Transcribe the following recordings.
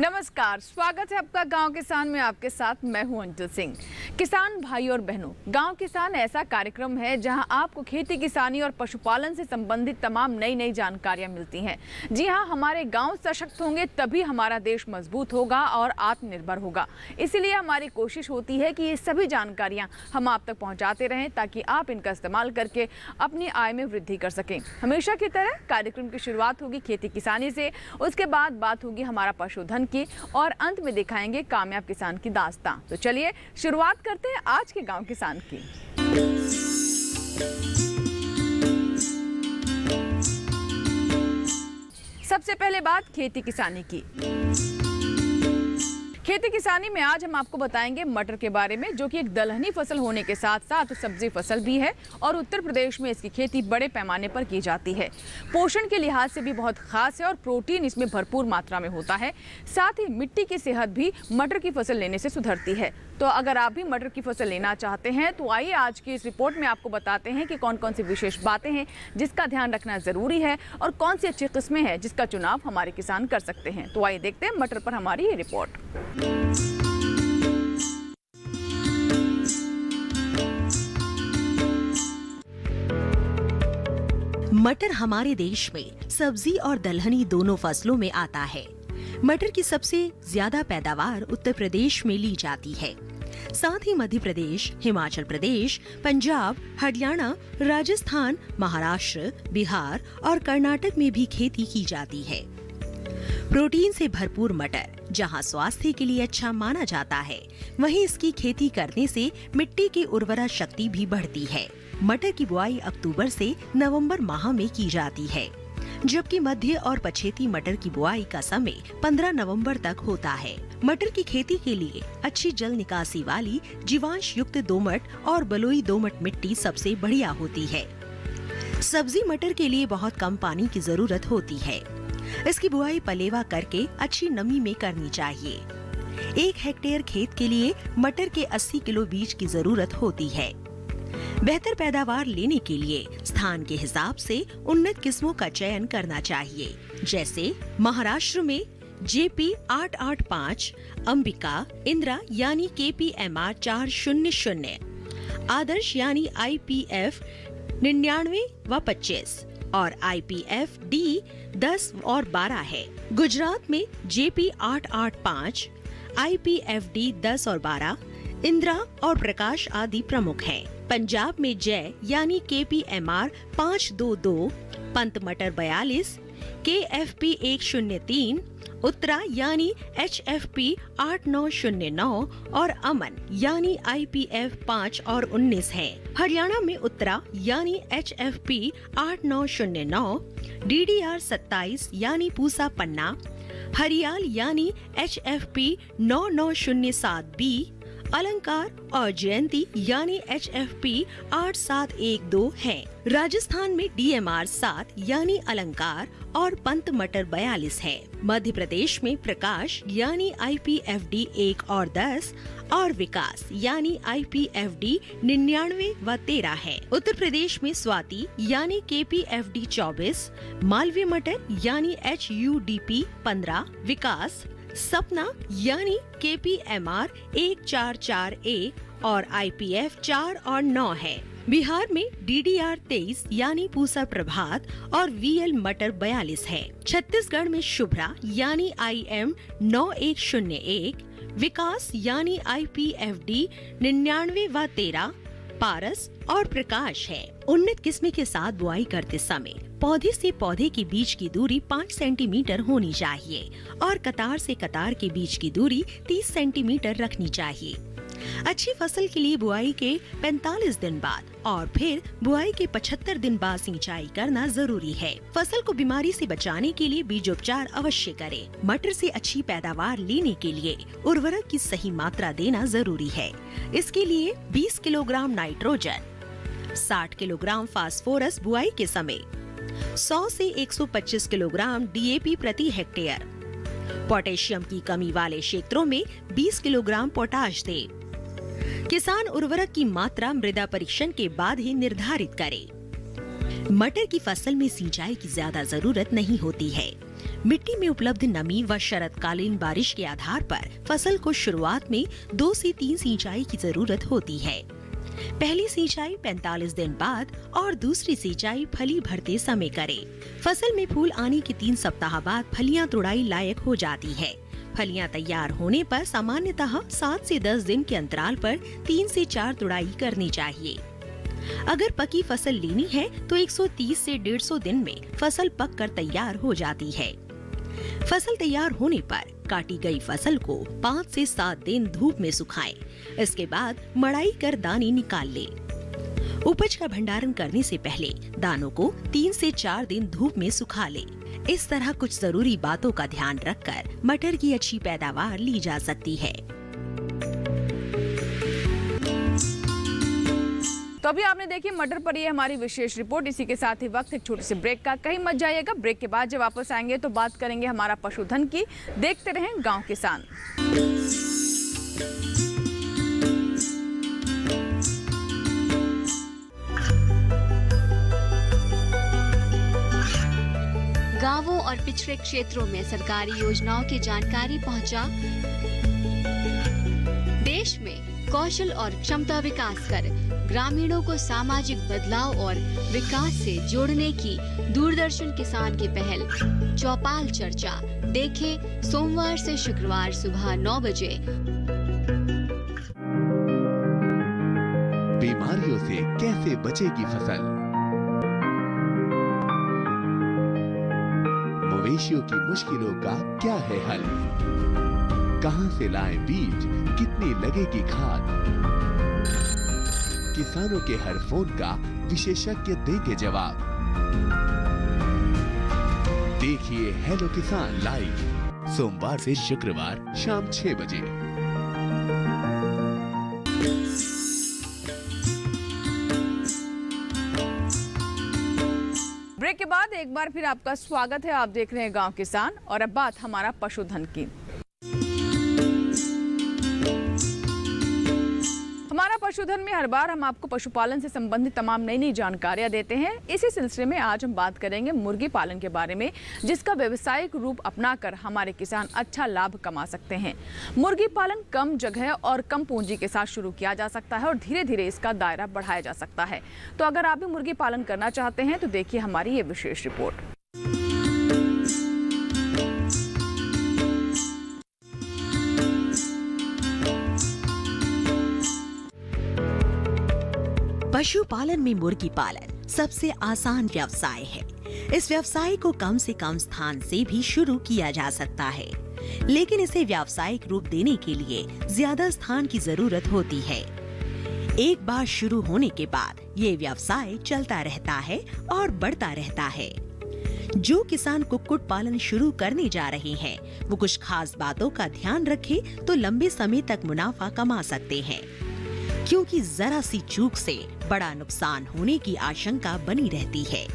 नमस्कार, स्वागत है आपका गांव किसान में। आपके साथ मैं हूं अंजल सिंह। किसान भाई और बहनों, गांव किसान ऐसा कार्यक्रम है जहां आपको खेती किसानी और पशुपालन से संबंधित तमाम नई नई जानकारियां मिलती हैं। जी हां, हमारे गांव सशक्त होंगे तभी हमारा देश मजबूत होगा और आत्मनिर्भर होगा। इसीलिए हमारी कोशिश होती है कि ये सभी जानकारियां हम आप तक पहुँचाते रहें ताकि आप इनका इस्तेमाल करके अपनी आय में वृद्धि कर सकें। हमेशा की तरह कार्यक्रम की शुरुआत होगी खेती किसानी से, उसके बाद बात होगी हमारा पशुधन की और अंत में दिखाएंगे कामयाब किसान की दास्तां। तो चलिए शुरुआत करते हैं आज के गांव किसान की। सबसे पहले बात खेती किसानी की। खेती किसानी में आज हम आपको बताएंगे मटर के बारे में, जो कि एक दलहनी फसल होने के साथ साथ सब्जी फसल भी है और उत्तर प्रदेश में इसकी खेती बड़े पैमाने पर की जाती है। पोषण के लिहाज से भी बहुत खास है और प्रोटीन इसमें भरपूर मात्रा में होता है। साथ ही मिट्टी की सेहत भी मटर की फसल लेने से सुधरती है। तो अगर आप भी मटर की फसल लेना चाहते हैं तो आइए आज की इस रिपोर्ट में आपको बताते हैं कि कौन कौन सी विशेष बातें हैं जिसका ध्यान रखना जरूरी है और कौन सी अच्छी किस्में हैं जिसका चुनाव हमारे किसान कर सकते हैं। तो आइए देखते हैं मटर पर हमारी ये रिपोर्ट। मटर हमारे देश में सब्जी और दलहनी दोनों फसलों में आता है। मटर की सबसे ज्यादा पैदावार उत्तर प्रदेश में ली जाती है। साथ ही मध्य प्रदेश, हिमाचल प्रदेश, पंजाब, हरियाणा, राजस्थान, महाराष्ट्र, बिहार और कर्नाटक में भी खेती की जाती है। प्रोटीन से भरपूर मटर जहां स्वास्थ्य के लिए अच्छा माना जाता है, वहीं इसकी खेती करने से मिट्टी की उर्वरा शक्ति भी बढ़ती है। मटर की बुआई अक्टूबर से नवंबर माह में की जाती है, जबकि मध्य और पछेती मटर की बुआई का समय 15 नवंबर तक होता है। मटर की खेती के लिए अच्छी जल निकासी वाली जीवांश युक्त दोमट और बलुई दोमट मिट्टी सबसे बढ़िया होती है। सब्जी मटर के लिए बहुत कम पानी की जरूरत होती है। इसकी बुआई पलेवा करके अच्छी नमी में करनी चाहिए। 1 हेक्टेयर खेत के लिए मटर के 80 किलो बीज की जरूरत होती है। बेहतर पैदावार लेने के लिए स्थान के हिसाब से उन्नत किस्मों का चयन करना चाहिए, जैसे महाराष्ट्र में JP 885, अंबिका, इंदिरा यानी KPMR 400, आदर्श यानी IPF 99 व 25 और IPF D 10 और 12 है। गुजरात में JP 885, IPF D 10 और 12, इंदिरा और प्रकाश आदि प्रमुख हैं। पंजाब में जय यानी KPMR 522, पंत मटर 42, KFP 103, उत्तरा यानी HFP 8909 और अमन यानी IPF 5 और 19 है। हरियाणा में उत्तरा यानी HFP 8909, DDR 27 यानी पूसा पन्ना, हरियाल यानी HFP 9907B, अलंकार और जयंती यानी HFP 8712 है। राजस्थान में DMR 7 यानी अलंकार और पंत मटर 42 है। मध्य प्रदेश में प्रकाश यानी IPFD 1 और 10 और विकास यानी IPFD 99 व 13 है। उत्तर प्रदेश में स्वाति यानी KPFD 24, मालवीय मटर यानी HUDP 15, विकास, सपना यानी KPMR 144A और IPF 4 और 9 है। बिहार में DDR 23 यानी पूसा प्रभात और VL मटर 42 है। छत्तीसगढ़ में शुभ्रा यानी IM 9101, विकास यानी IPFD 99 व 13, पारस और प्रकाश है। उन्नत किस्म के साथ बुआई करते समय पौधे से पौधे के बीच की दूरी 5 सेंटीमीटर होनी चाहिए और कतार से कतार के बीच की दूरी 30 सेंटीमीटर रखनी चाहिए। अच्छी फसल के लिए बुआई के 45 दिन बाद और फिर बुआई के 75 दिन बाद सिंचाई करना जरूरी है। फसल को बीमारी से बचाने के लिए बीजोपचार अवश्य करें। मटर से अच्छी पैदावार लेने के लिए उर्वरक की सही मात्रा देना जरूरी है। इसके लिए 20 किलोग्राम नाइट्रोजन, 60 किलोग्राम फास्फोरस बुआई के समय, 100 से 125 किलोग्राम DAP प्रति हेक्टेयर। पोटेशियम की कमी वाले क्षेत्रों में 20 किलोग्राम पोटाश दें। किसान उर्वरक की मात्रा मृदा परीक्षण के बाद ही निर्धारित करे। मटर की फसल में सिंचाई की ज्यादा जरूरत नहीं होती है। मिट्टी में उपलब्ध नमी व शरतकालीन बारिश के आधार पर फसल को शुरुआत में 2 से 3 सिंचाई की जरूरत होती है। पहली सिंचाई 45 दिन बाद और दूसरी सिंचाई फली भरते समय करें। फसल में फूल आने के 3 सप्ताह बाद फलियां तुड़ाई लायक हो जाती है। फलियां तैयार होने पर सामान्यतः 7 से 10 दिन के अंतराल पर 3 से 4 तुड़ाई करनी चाहिए। अगर पकी फसल लेनी है तो 130 से 150 दिन में फसल पककर तैयार हो जाती है। फसल तैयार होने पर काटी गई फसल को 5 से 7 दिन धूप में सुखाएं। इसके बाद मड़ाई कर दाने निकाल लें। उपज का भंडारण करने से पहले दानों को 3 से 4 दिन धूप में सुखा लें। इस तरह कुछ जरूरी बातों का ध्यान रखकर मटर की अच्छी पैदावार ली जा सकती है। तो अभी आपने देखी मटर पर ये हमारी विशेष रिपोर्ट। इसी के साथ ही वक्त एक छोटे से ब्रेक का, कहीं मत जाइएगा। ब्रेक के बाद जब वापस आएंगे तो बात करेंगे हमारा पशुधन की। देखते रहें गांव किसान। गांवों और पिछड़े क्षेत्रों में सरकारी योजनाओं की जानकारी पहुंचा। देश में कौशल और क्षमता विकास कर ग्रामीणों को सामाजिक बदलाव और विकास से जोड़ने की दूरदर्शन किसान की पहल चौपाल चर्चा देखें सोमवार से शुक्रवार सुबह 9 बजे। बीमारियों से कैसे बचेगी फसल, मवेशियों की मुश्किलों का क्या है हल, कहां से लाएं बीज, कितनी लगेगी खाद, किसानों के हर फोन का विशेषज्ञ देंगे जवाब। देखिए हेलो किसान लाइव सोमवार से शुक्रवार शाम 6 बजे। ब्रेक के बाद एक बार फिर आपका स्वागत है। आप देख रहे हैं गांव किसान और अब बात हमारा पशुधन की। हमारा पशुधन में हर बार हम आपको पशुपालन से संबंधित तमाम नई नई जानकारियां देते हैं। इसी सिलसिले में आज हम बात करेंगे मुर्गी पालन के बारे में, जिसका व्यावसायिक रूप अपनाकर हमारे किसान अच्छा लाभ कमा सकते हैं। मुर्गी पालन कम जगह और कम पूंजी के साथ शुरू किया जा सकता है और धीरे धीरे इसका दायरा बढ़ाया जा सकता है। तो अगर आप भी मुर्गी पालन करना चाहते हैं तो देखिए हमारी ये विशेष रिपोर्ट। पशुपालन में मुर्गी पालन सबसे आसान व्यवसाय है। इस व्यवसाय को कम से कम स्थान से भी शुरू किया जा सकता है, लेकिन इसे व्यावसायिक रूप देने के लिए ज्यादा स्थान की जरूरत होती है। एक बार शुरू होने के बाद ये व्यवसाय चलता रहता है और बढ़ता रहता है। जो किसान कुक्कुट पालन शुरू करने जा रहे हैं, वो कुछ खास बातों का ध्यान रखे तो लंबे समय तक मुनाफा कमा सकते हैं, क्योंकि जरा सी चूक से बड़ा नुकसान होने की आशंका बनी रहती है।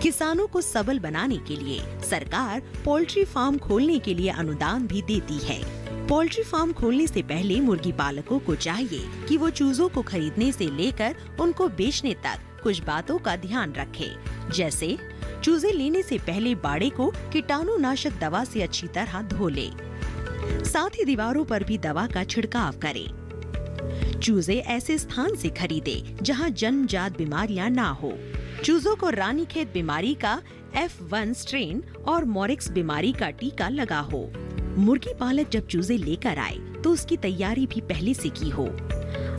किसानों को सबल बनाने के लिए सरकार पोल्ट्री फार्म खोलने के लिए अनुदान भी देती है। पोल्ट्री फार्म खोलने से पहले मुर्गी पालकों को चाहिए कि वो चूजों को खरीदने से लेकर उनको बेचने तक कुछ बातों का ध्यान रखें, जैसे चूजे लेने से पहले बाड़े को कीटाणुनाशक दवा से अच्छी तरह धो ले। साथ ही दीवारों पर भी दवा का छिड़काव करें। चूजे ऐसे स्थान से खरीदे जहां जन्मजात बीमारियां ना हो। चूजों को रानीखेत बीमारी का F1 स्ट्रेन और मॉरिक्स बीमारी का टीका लगा हो। मुर्गी पालक जब चूजे लेकर आए तो उसकी तैयारी भी पहले से की हो।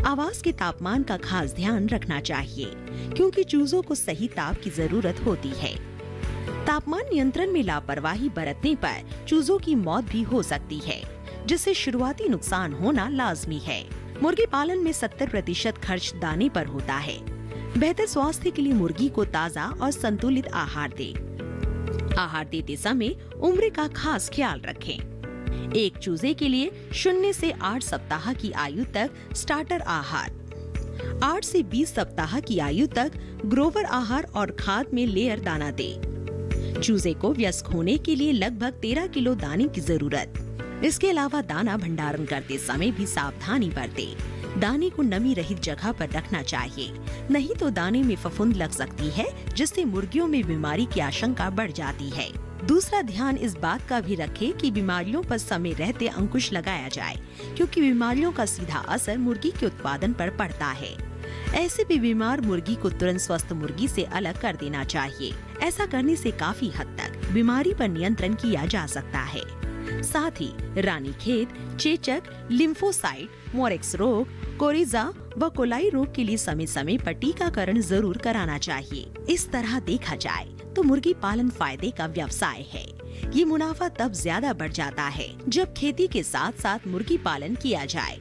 आवास के तापमान का खास ध्यान रखना चाहिए, क्योंकि चूजों को सही ताप की जरूरत होती है। तापमान नियंत्रण में लापरवाही बरतने पर चूजों की मौत भी हो सकती है, जिससे शुरुआती नुकसान होना लाजमी है। मुर्गी पालन में 70% खर्च दाने पर होता है। बेहतर स्वास्थ्य के लिए मुर्गी को ताज़ा और संतुलित आहार दें। आहार देते समय उम्र का खास ख्याल रखें। एक चूजे के लिए 0 से 8 सप्ताह की आयु तक स्टार्टर आहार, 8 से 20 सप्ताह की आयु तक ग्रोवर आहार और खाद में लेयर दाना दें। चूजे को वयस्क होने के लिए लगभग 13 किलो दाने की जरूरत। इसके अलावा दाना भंडारण करते समय भी सावधानी बरतें। दाने को नमी रहित जगह पर रखना चाहिए, नहीं तो दाने में फफूंद लग सकती है, जिससे मुर्गियों में बीमारी की आशंका बढ़ जाती है। दूसरा ध्यान इस बात का भी रखें कि बीमारियों पर समय रहते अंकुश लगाया जाए, क्योंकि बीमारियों का सीधा असर मुर्गी के उत्पादन पर पड़ता है। ऐसे भी बीमार मुर्गी को तुरंत स्वस्थ मुर्गी से अलग कर देना चाहिए। ऐसा करने से काफी हद तक बीमारी पर नियंत्रण किया जा सकता है। साथ ही रानीखेत, चेचक, लिम्फोसाइट, मोरेक्स रोग, कोरिजा व कोलाई रोग के लिए समय समय पर टीकाकरण जरूर कराना चाहिए। इस तरह देखा जाए तो मुर्गी पालन फायदे का व्यवसाय है। ये मुनाफा तब ज्यादा बढ़ जाता है जब खेती के साथ साथ मुर्गी पालन किया जाए।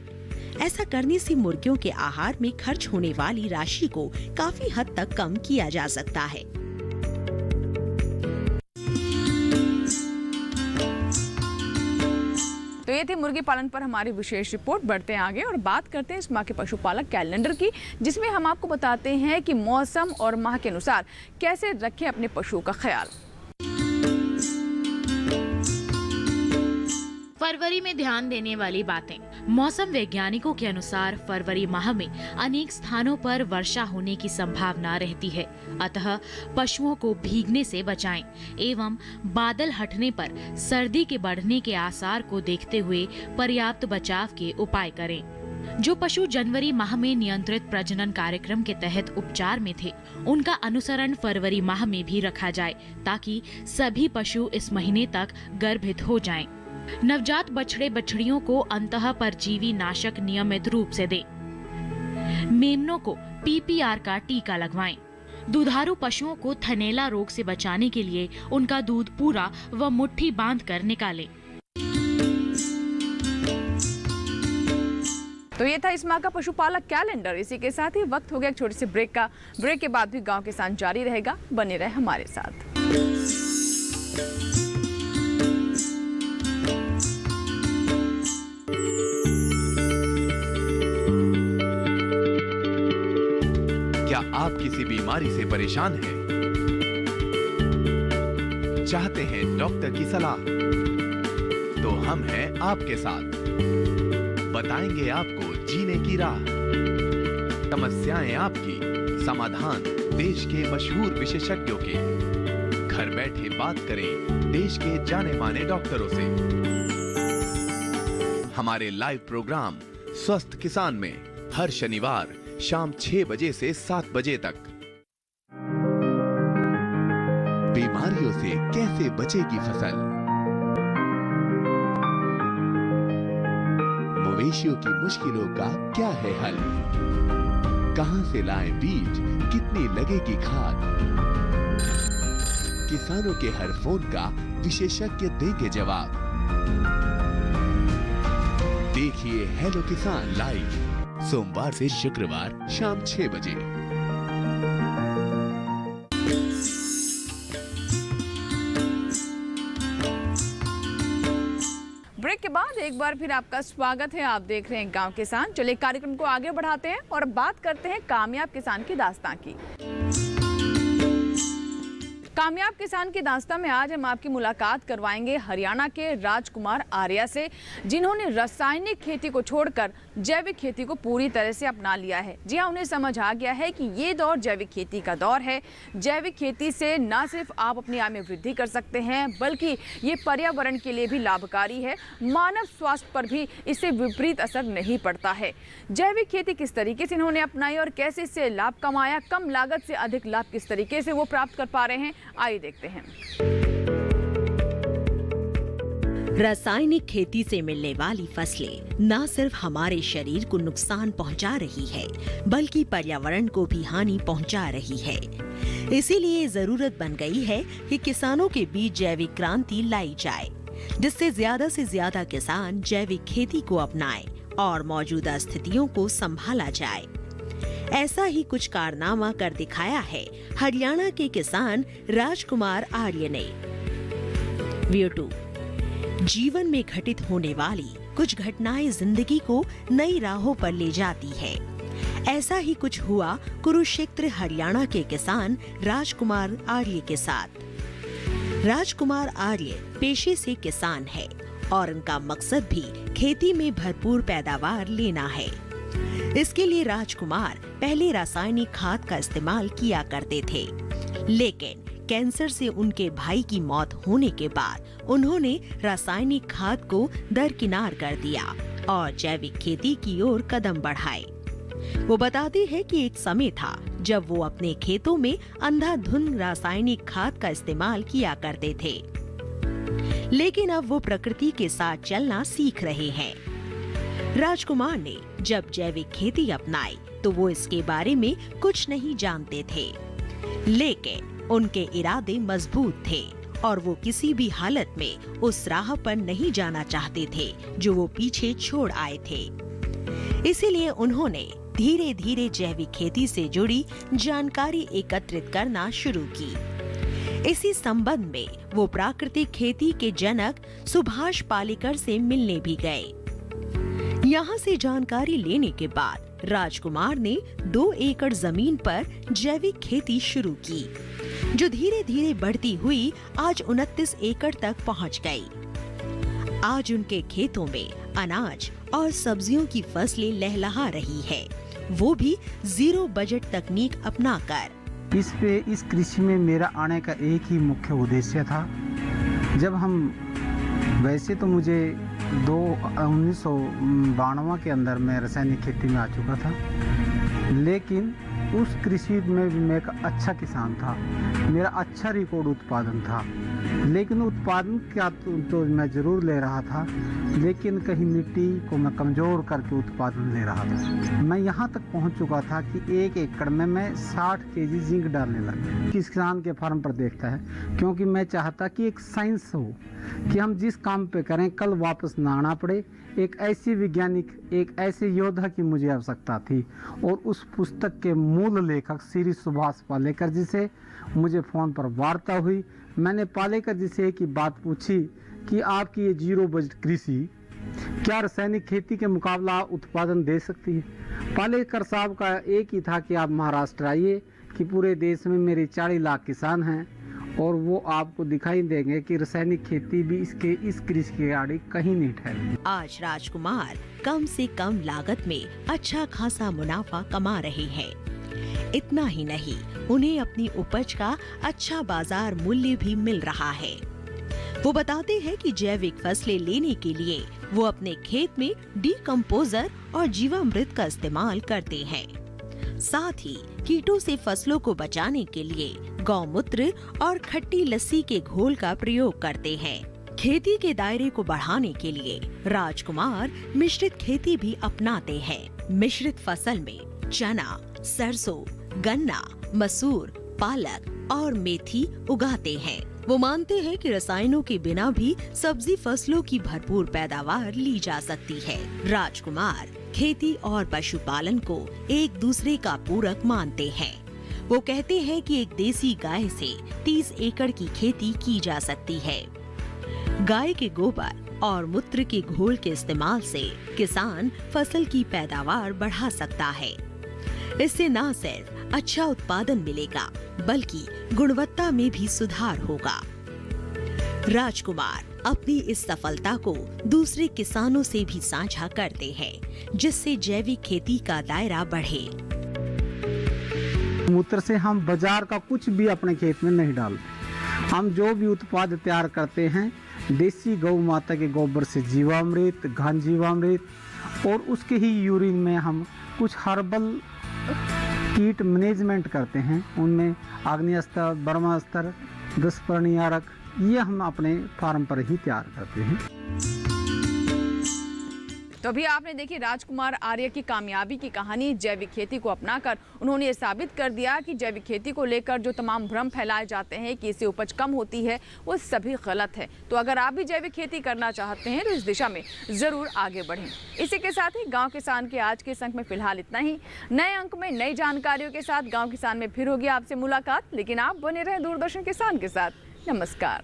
ऐसा करने से मुर्गियों के आहार में खर्च होने वाली राशि को काफी हद तक कम किया जा सकता है। तो ये थी मुर्गी पालन पर हमारी विशेष रिपोर्ट। बढ़ते हैं आगे और बात करते हैं इस माह के पशुपालक कैलेंडर की, जिसमें हम आपको बताते हैं कि मौसम और माह के अनुसार कैसे रखें अपने पशुओं का ख्याल। फरवरी में ध्यान देने वाली बातें। मौसम वैज्ञानिकों के अनुसार फरवरी माह में अनेक स्थानों पर वर्षा होने की संभावना रहती है, अतः पशुओं को भीगने से बचाएं एवं बादल हटने पर सर्दी के बढ़ने के आसार को देखते हुए पर्याप्त बचाव के उपाय करें। जो पशु जनवरी माह में नियंत्रित प्रजनन कार्यक्रम के तहत उपचार में थे, उनका अनुसरण फरवरी माह में भी रखा जाए, ताकि सभी पशु इस महीने तक गर्भित हो जाएं। नवजात बछड़े बछड़ियों को अंतः परजीवी नाशक नियमित रूप से दें। मेमनों को पीपीआर का टीका लगवाएं। दुधारू पशुओं को थनैला रोग से बचाने के लिए उनका दूध पूरा व मुट्ठी बांध कर निकालें। तो ये था इस माह का पशुपालक कैलेंडर। इसी के साथ ही वक्त हो गया एक छोटे से ब्रेक का। ब्रेक के बाद भी गांव किसान जारी रहेगा, बने रहे हमारे साथ। क्या आप किसी बीमारी से परेशान हैं? चाहते हैं डॉक्टर की सलाह? तो हम हैं आपके साथ, बताएंगे आपको जीने की राह। समस्याएं आपकी, समाधान देश के मशहूर विशेषज्ञों के। घर बैठे बात करें देश के जाने माने डॉक्टरों से। हमारे लाइव प्रोग्राम स्वस्थ किसान में हर शनिवार शाम 6 बजे से 7 बजे तक। बीमारियों से कैसे बचेगी फसल? मवेशियों की मुश्किलों का क्या है हल? कहां से लाएं बीज, कितनी लगेगी खाद? किसानों के हर फोन का विशेषज्ञ देंगे जवाब। देखिए हेलो किसान लाइव सोमवार से शुक्रवार शाम 6 बजे। ब्रेक के बाद एक बार फिर आपका स्वागत है। आप देख रहे हैं गांव किसान। चलिए कार्यक्रम को आगे बढ़ाते हैं और बात करते हैं कामयाब किसान की दास्तां की। कामयाब किसान की दास्तां में आज हम आपकी मुलाकात करवाएंगे हरियाणा के राजकुमार आर्या से, जिन्होंने रासायनिक खेती को छोड़कर जैविक खेती को पूरी तरह से अपना लिया है। जी हाँ, उन्हें समझ आ गया है कि ये दौर जैविक खेती का दौर है। जैविक खेती से न सिर्फ आप अपनी आय में वृद्धि कर सकते हैं, बल्कि ये पर्यावरण के लिए भी लाभकारी है। मानव स्वास्थ्य पर भी इससे विपरीत असर नहीं पड़ता है। जैविक खेती किस तरीके से इन्होंने अपनाई और कैसे इससे लाभ कमाया, कम लागत से अधिक लाभ किस तरीके से वो प्राप्त कर पा रहे हैं, आइए देखते हैं। रासायनिक खेती से मिलने वाली फसलें न सिर्फ हमारे शरीर को नुकसान पहुंचा रही है, बल्कि पर्यावरण को भी हानि पहुंचा रही है। इसीलिए जरूरत बन गई है कि किसानों के बीच जैविक क्रांति लाई जाए, जिससे ज्यादा से ज्यादा किसान जैविक खेती को अपनाएं और मौजूदा स्थितियों को संभाला जाए। ऐसा ही कुछ कारनामा कर दिखाया है हरियाणा के किसान राजकुमार आर्य ने। वीडियो 2 जीवन में घटित होने वाली कुछ घटनाएं जिंदगी को नई राहों पर ले जाती है। ऐसा ही कुछ हुआ कुरुक्षेत्र हरियाणा के किसान राजकुमार आर्य के साथ। राजकुमार आर्य पेशे से किसान है और उनका मकसद भी खेती में भरपूर पैदावार लेना है। इसके लिए राजकुमार पहले रासायनिक खाद का इस्तेमाल किया करते थे, लेकिन कैंसर से उनके भाई की मौत होने के बाद उन्होंने रासायनिक खाद को दरकिनार कर दिया और जैविक खेती की ओर कदम बढ़ाए। वो बताते हैं कि एक समय था जब वो अपने खेतों में अंधाधुंध रासायनिक खाद का इस्तेमाल किया करते थे, लेकिन अब वो प्रकृति के साथ चलना सीख रहे हैं। राजकुमार ने जब जैविक खेती अपनाई तो वो इसके बारे में कुछ नहीं जानते थे, लेकिन उनके इरादे मजबूत थे और वो किसी भी हालत में उस राह पर नहीं जाना चाहते थे जो वो पीछे छोड़ आए थे। इसीलिए उन्होंने धीरे धीरे जैविक खेती से जुड़ी जानकारी एकत्रित करना शुरू की। इसी संबंध में वो प्राकृतिक खेती के जनक सुभाष पालेकर से मिलने भी गए। यहाँ से जानकारी लेने के बाद राजकुमार ने 2 एकड़ जमीन पर जैविक खेती शुरू की, जो धीरे धीरे बढ़ती हुई आज 29 एकड़ तक पहुँच गई। आज उनके खेतों में अनाज और सब्जियों की फसलें लहलहा रही है, वो भी 0 बजट तकनीक अपनाकर। इस कृषि में मेरा आने का एक ही मुख्य उद्देश्य था। जब हम वैसे तो मुझे 1992 के अंदर मैं रासायनिक खेती में आ चुका था, लेकिन उस कृषि में भी मैं एक अच्छा किसान था, मेरा अच्छा रिकॉर्ड उत्पादन था, लेकिन उत्पादन क्या तो मैं जरूर ले रहा था, लेकिन कहीं मिट्टी को मैं कमज़ोर करके उत्पादन ले रहा था। मैं यहाँ तक पहुँच चुका था कि 1 एकड़ में मैं 60 केजी जिंक डालने लगा। किसान के फार्म पर देखता है, क्योंकि मैं चाहता कि एक साइंस हो कि हम जिस काम पे करें कल वापस ना आना पड़े। एक ऐसी वैज्ञानिक, एक ऐसे योद्धा की मुझे आवश्यकता थी, और उस पुस्तक के मूल लेखक श्री सुभाष पालेकर जी से मुझे फ़ोन पर वार्ता हुई। मैंने पालेकर जी से एक ही बात पूछी कि आपकी ये 0 बजट कृषि क्या रासायनिक खेती के मुकाबला उत्पादन दे सकती है। पालेकर साहब का एक ही था कि आप महाराष्ट्र आइए, कि पूरे देश में मेरे 40 लाख किसान हैं और वो आपको दिखाई देंगे कि रासायनिक खेती भी इस कृषि के आड़े कहीं नहीं ठहरी। आज राजकुमार कम से कम लागत में अच्छा खासा मुनाफा कमा रहे हैं। इतना ही नहीं, उन्हें अपनी उपज का अच्छा बाजार मूल्य भी मिल रहा है। वो बताते हैं कि जैविक फसलें लेने के लिए वो अपने खेत में डीकम्पोजर और जीवामृत का इस्तेमाल करते हैं। साथ ही कीटों से फसलों को बचाने के लिए गौमूत्र और खट्टी लस्सी के घोल का प्रयोग करते हैं। खेती के दायरे को बढ़ाने के लिए राजकुमार मिश्रित खेती भी अपनाते हैं। मिश्रित फसल में चना, सरसों, गन्ना, मसूर, पालक और मेथी उगाते हैं। वो मानते हैं कि रसायनों के बिना भी सब्जी फसलों की भरपूर पैदावार ली जा सकती है। राजकुमार खेती और पशुपालन को एक दूसरे का पूरक मानते हैं। वो कहते हैं कि एक देसी गाय से 30 एकड़ की खेती की जा सकती है। गाय के गोबर और मूत्र के घोल के इस्तेमाल से किसान फसल की पैदावार बढ़ा सकता है। इससे न सिर्फ अच्छा उत्पादन मिलेगा, बल्कि गुणवत्ता में भी सुधार होगा। राजकुमार अपनी इस सफलता को दूसरे किसानों से भी साझा करते हैं, जिससे जैविक खेती का दायरा बढ़े। मूत्र से हम बाजार का कुछ भी अपने खेत में नहीं डालते। हम जो भी उत्पाद तैयार करते हैं देसी गौ माता के गोबर से जीवामृत, घन जीवामृत, और उसके ही यूरिन में हम कुछ हर्बल कीट मैनेजमेंट करते हैं। उनमें आग्नेयास्त्र, ब्रह्मास्त्र, 10 परनियारक, ये हम अपने फार्म पर ही तैयार करते हैं। तो अभी आपने देखी राजकुमार आर्य की कामयाबी की कहानी। जैविक खेती को अपनाकर उन्होंने ये साबित कर दिया कि जैविक खेती को लेकर जो तमाम भ्रम फैलाए जाते हैं कि इससे उपज कम होती है, वो सभी गलत है। तो अगर आप भी जैविक खेती करना चाहते हैं तो इस दिशा में ज़रूर आगे बढ़ें। इसी के साथ ही गांव किसान के आज के इस अंक में फिलहाल इतना ही। नए अंक में नई जानकारियों के साथ गाँव किसान में फिर होगी आपसे मुलाकात, लेकिन आप बने रहें दूरदर्शन किसान के साथ। नमस्कार।